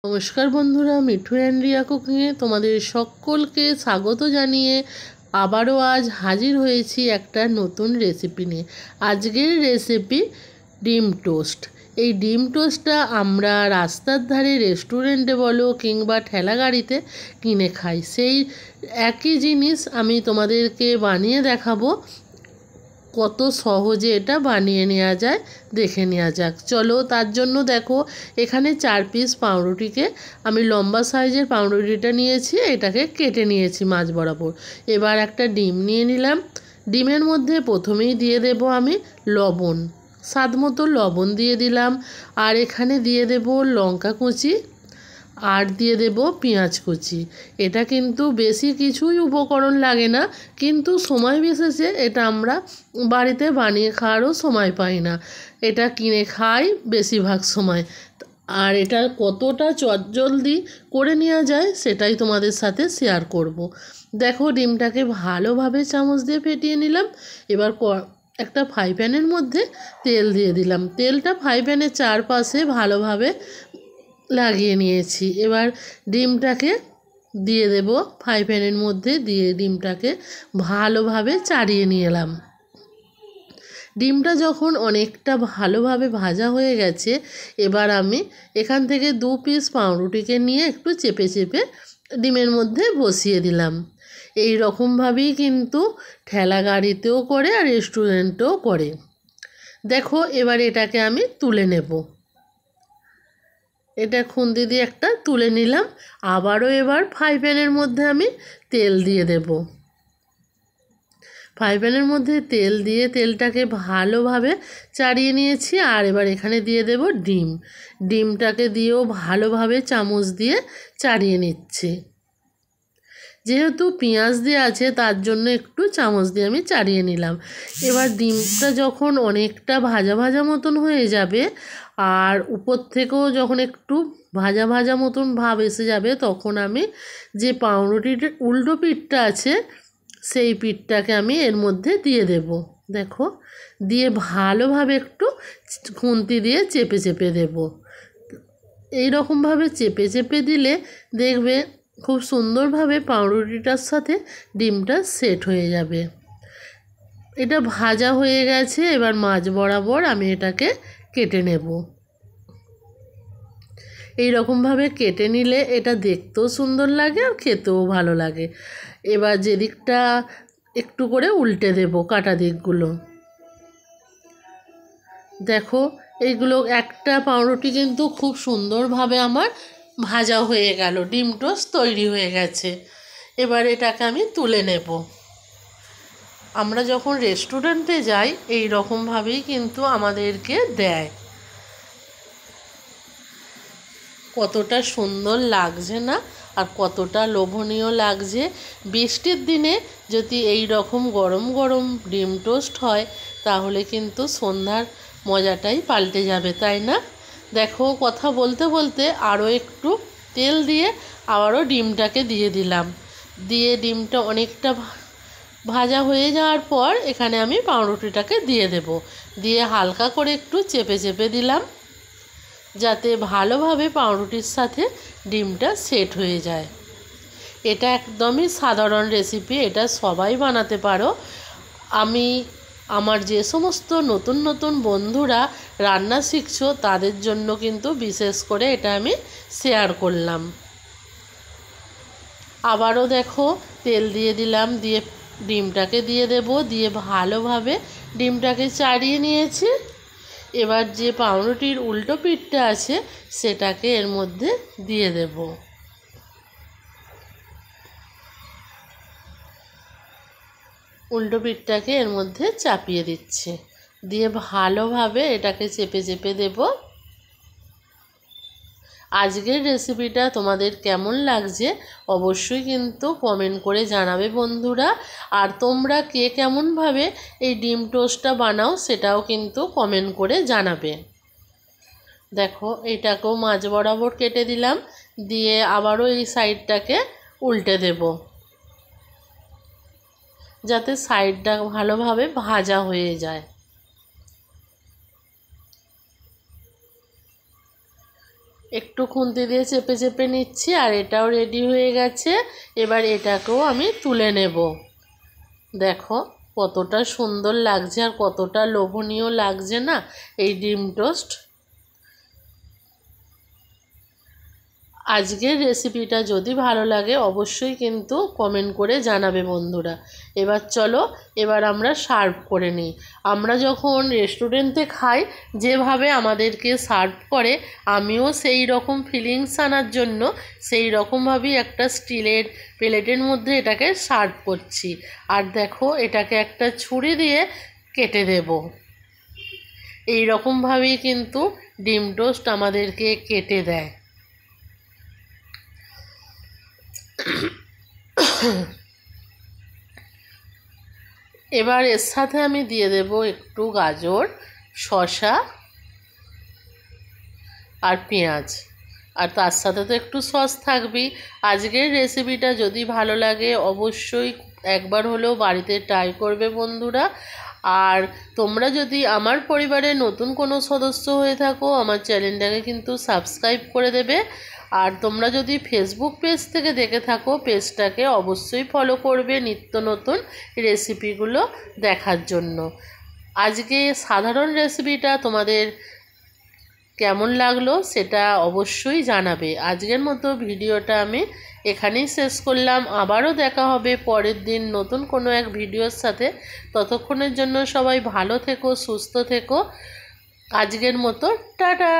নমস্কার বন্ধুরা, মিঠু অ্যান্ড রিয়া কুকিংয়ে তোমাদের সকলকে স্বাগত জানিয়ে আবারও আজ হাজির হয়েছি একটা নতুন রেসিপি নিয়ে। আজকের রেসিপি ডিম টোস্ট। এই ডিম টোস্টটা আমরা রাস্তার ধারে রেস্টুরেন্টে বলো কিংবা ঠেলা গাড়িতে কিনে খাই, সেই একই জিনিস আমি তোমাদেরকে বানিয়ে দেখাবো। কত সহজে এটা বানিয়ে নেওয়া যায় দেখে নেওয়া যাক। চলো, তার জন্য দেখো এখানে 4 পিস পাউরুটিকে আমি লম্বা সাইজের পাউরুটিটা নিয়েছি, এটাকে কেটে নিয়েছি মাঝ বরাবর। এবার একটা ডিম নিয়ে নিলাম। ডিমের মধ্যে প্রথমেই দিয়ে দেব আমি লবণ, স্বাদ মতো লবণ দিয়ে দিলাম। আর এখানে দিয়ে দেব লঙ্কা কুচি, আর দিয়ে দেব পেঁয়াজ কুচি। এটা কিন্তু বেশি কিছুই উপকরণ লাগে না, কিন্তু সময় বিশেষে এটা আমরা বাড়িতে বানিয়ে খাওয়ারও সময় পাই না, এটা কিনে খাই বেশিরভাগ সময়। আর এটা কতটা চটজলদি করে নেওয়া যায় সেটাই তোমাদের সাথে শেয়ার করব। দেখো, ডিমটাকে ভালোভাবে চামচ দিয়ে ফেটিয়ে নিলাম। এবার একটা ফ্রাই প্যানের মধ্যে তেল দিয়ে দিলাম। তেলটা ফ্রাই প্যানের চারপাশে ভালোভাবে লাগিয়ে নিয়েছি। এবার ডিমটাকে দিয়ে দেব ফ্রাই প্যানের মধ্যে, দিয়ে ডিমটাকে ভালোভাবে চাড়িয়ে নিয়ে এলাম। ডিমটা যখন অনেকটা ভালোভাবে ভাজা হয়ে গেছে, এবার আমি এখান থেকে 2 পিস পাউরুটিকে নিয়ে একটু চেপে চেপে ডিমের মধ্যে বসিয়ে দিলাম। এই রকমভাবেই কিন্তু ঠেলা গাড়িতেও করে আর রেস্টুরেন্টেও করে। দেখো, এবার এটাকে আমি তুলে নেব। এটা খুন্তি দিয়ে একটা তুলে নিলাম। আবারও এবার ফ্রাই প্যানের মধ্যে আমি তেল দিয়ে দেব। ফ্রাই প্যানের মধ্যে তেল দিয়ে তেলটাকে ভালোভাবে চাড়িয়ে নিয়েছি। আর এবার এখানে দিয়ে দেব ডিম। ডিমটাকে দিয়েও ভালোভাবে চামচ দিয়ে চাড়িয়ে নিচ্ছি। যেহেতু পেঁয়াজ দিয়ে আছে তার জন্য একটু চামচ দিয়ে আমি চাড়িয়ে নিলাম। এবার ডিমটা যখন অনেকটা ভাজা ভাজা মতন হয়ে যাবে আর উপর থেকেও যখন একটু ভাজা ভাজা মতন ভাব এসে যাবে, তখন আমি যে পাউরুটির উল্টো পিঠটা আছে সেই পিঠটাকে আমি এর মধ্যে দিয়ে দেব। দেখো, দিয়ে ভালোভাবে একটু খুন্তি দিয়ে চেপে চেপে দেব। এই রকমভাবে চেপে চেপে দিলে দেখবে খুব সুন্দরভাবে পাউরুটিটার সাথে ডিমটা সেট হয়ে যাবে। এটা ভাজা হয়ে গেছে। এবার মাঝ বরাবর আমি এটাকে কেটে নেব। এই রকমভাবে কেটে নিলে এটা দেখতেও সুন্দর লাগে আর খেতেও ভালো লাগে। এবার যেদিকটা একটু করে উল্টে দেব কাটা দিকগুলো। দেখো, এইগুলো একটা পাউরুটি কিন্তু খুব সুন্দরভাবে আমার ভাজা হয়ে গেল, ডিম টোস্ট তৈরি হয়ে গেছে। এবার এটাকে আমি তুলে নেব। আমরা যখন রেস্টুরেন্টে যাই এই রকমভাবেই কিন্তু আমাদেরকে দেয়। কতটা সুন্দর লাগছে না, আর কতটা লোভনীয় লাগছে। বৃষ্টির দিনে যদি এই রকম গরম গরম ডিম টোস্ট হয় তাহলে কিন্তু সন্ধ্যার মজাটাই পাল্টে যাবে, তাই না? দেখো, কথা বলতে বলতে আরও একটু তেল দিয়ে আবারও ডিমটাকে দিয়ে দিলাম। দিয়ে ডিমটা অনেকটা ভাজা হয়ে যাওয়ার পর এখানে আমি পাউরুটিটাকে দিয়ে দেব। দিয়ে হালকা করে একটু চেপে চেপে দিলাম যাতে ভালোভাবে পাউরুটির সাথে ডিমটা সেট হয়ে যায়। এটা একদমই সাধারণ রেসিপি, এটা সবাই বানাতে পারো। আমি আমার যে সমস্ত নতুন নতুন বন্ধুরা রান্না শিখছো তাদের জন্য কিন্তু বিশেষ করে এটা আমি শেয়ার করলাম। আবারও দেখো, তেল দিয়ে দিলাম, দিয়ে ডিমটাকে দিয়ে দেব, দিয়ে ভালোভাবে ডিমটাকে চাড়িয়ে নিয়েছি। এবার যে পাউরুটির উল্টো পিঠটা আছে সেটাকে এর মধ্যে দিয়ে দেব। উল্টো পিঠটাকে এর মধ্যে চাপিয়ে দিচ্ছে, দিয়ে ভালোভাবে এটাকে চেপে চেপে দেব। আজকের রেসিপিটা তোমাদের কেমন লাগছে অবশ্যই কিন্তু কমেন্ট করে জানাবে বন্ধুরা। আর তোমরা কে কেমনভাবে এই ডিম টোস্টটা বানাও সেটাও কিন্তু কমেন্ট করে জানাবে। দেখো, এটাকেও মাঝ বরাবর কেটে দিলাম, দিয়ে আবারও এই সাইডটাকে উল্টে দেব যাতে সাইডটা ভালোভাবে ভাজা হয়ে যায়। একটু খুন্তি দিয়ে চেপে চেপে নিচ্ছি, আর এটাও রেডি হয়ে গেছে। এবার এটাকেও আমি তুলে নেব। দেখো কতটা সুন্দর লাগছে আর কতটা লোভনীয় লাগছে না এই ডিম টোস্ট। আজকের রেসিপিটা যদি ভালো লাগে অবশ্যই কিন্তু কমেন্ট করে জানাবে বন্ধুরা। এবার চলো এবার আমরা সার্ভ করে নিই। আমরা যখন রেস্টুরেন্টে খাই যেভাবে আমাদেরকে সার্ভ করে, আমিও সেই রকম ফিলিংস আনার জন্য সেই রকমভাবেই একটা স্টিলের প্লেটের মধ্যে এটাকে সার্ভ করছি। আর দেখো এটাকে একটা ছুরি দিয়ে কেটে দেব। এই রকমভাবেই কিন্তু ডিম টোস্ট আমাদেরকে কেটে দেয়। এবার এর সাথে আমি দিয়ে দেব একটু গাজর, শসা আর পেঁয়াজ, আর তার সাথে তো একটু সস থাকবেই। আজকের রেসিপিটা যদি ভালো লাগে অবশ্যই একবার হলেও বাড়িতে ট্রাই করবে বন্ধুরা। আর তোমরা যদি আমার পরিবারের নতুন কোনো সদস্য হয়ে থাকো আমার চ্যানেলটাকে কিন্তু সাবস্ক্রাইব করে দেবে। আর তোমরা যদি ফেসবুক পেজ থেকে দেখে থাকো পেজটাকে অবশ্যই ফলো করবে নিত্য নতুন রেসিপিগুলো দেখার জন্য। আজকে সাধারণ রেসিপিটা তোমাদের কেমন লাগলো সেটা অবশ্যই জানাবে। আজকের মতো ভিডিওটা আমি এখানেই শেষ করলাম। আবারও দেখা হবে পরের দিন নতুন কোনো এক ভিডিওর সাথে। ততক্ষণের জন্য সবাই ভালো থেকো, সুস্থ থেকো। আজকের মতো টাটা।